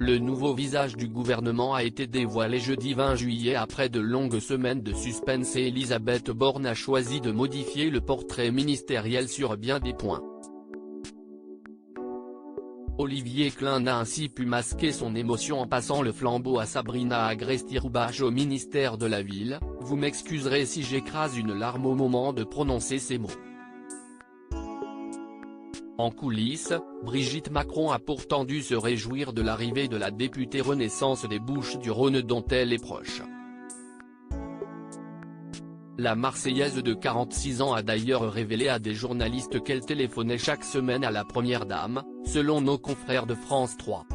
Le nouveau visage du gouvernement a été dévoilé jeudi 20 juillet après de longues semaines de suspense et Elisabeth Borne a choisi de modifier le portrait ministériel sur bien des points. Olivier Klein a ainsi pu masquer son émotion en passant le flambeau à Sabrina Agresti-Roubache au ministère de la Ville. « Vous m'excuserez si j'écrase une larme au moment de prononcer ces mots. » En coulisses, Brigitte Macron a pourtant dû se réjouir de l'arrivée de la députée Renaissance des Bouches-du-Rhône dont elle est proche. La Marseillaise de 46 ans a d'ailleurs révélé à des journalistes qu'elle téléphonait chaque semaine à la Première Dame, selon nos confrères de France 3.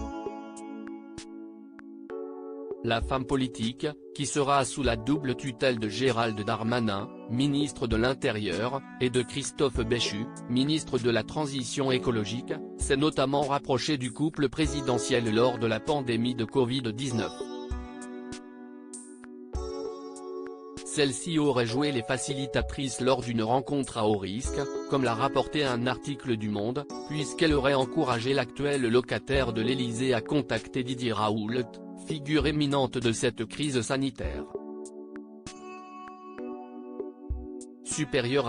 La femme politique, qui sera sous la double tutelle de Gérald Darmanin, ministre de l'Intérieur, et de Christophe Béchu, ministre de la Transition écologique, s'est notamment rapprochée du couple présidentiel lors de la pandémie de Covid-19. Celle-ci aurait joué les facilitatrices lors d'une rencontre à haut risque, comme l'a rapporté un article du Monde, puisqu'elle aurait encouragé l'actuel locataire de l'Élysée à contacter Didier Raoult, figure éminente de cette crise sanitaire. Supérieur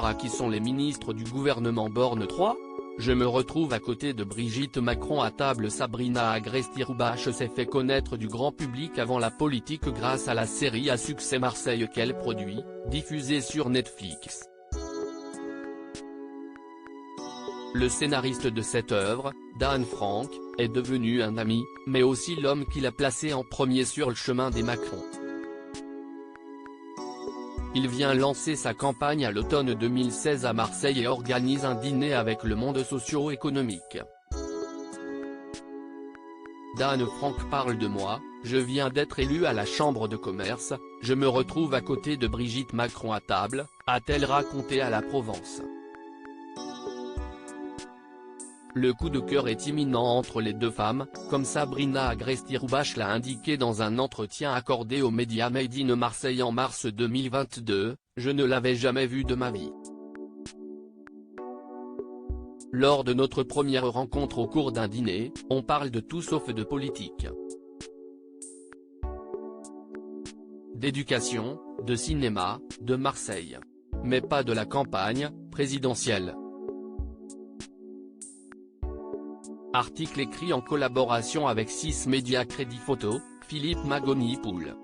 à qui sont les ministres du gouvernement Borne 3 ? Je me retrouve à côté de Brigitte Macron à table. Sabrina Agresti-Roubache s'est fait connaître du grand public avant la politique grâce à la série à succès Marseille qu'elle produit, diffusée sur Netflix. Le scénariste de cette œuvre, Dan Frank, est devenu un ami, mais aussi l'homme qui l'a placé en premier sur le chemin des Macron. Il vient lancer sa campagne à l'automne 2016 à Marseille et organise un dîner avec le monde socio-économique. Dan Frank parle de moi, je viens d'être élu à la Chambre de commerce, je me retrouve à côté de Brigitte Macron à table, a-t-elle raconté à la Provence. Le coup de cœur est imminent entre les deux femmes, comme Sabrina Agresti-Roubache l'a indiqué dans un entretien accordé aux médias Made in Marseille en mars 2022, je ne l'avais jamais vue de ma vie. Lors de notre première rencontre au cours d'un dîner, on parle de tout sauf de politique. D'éducation, de cinéma, de Marseille. Mais pas de la campagne présidentielle. Article écrit en collaboration avec 6 médias Crédit Photo, Philippe Magoni-Poul.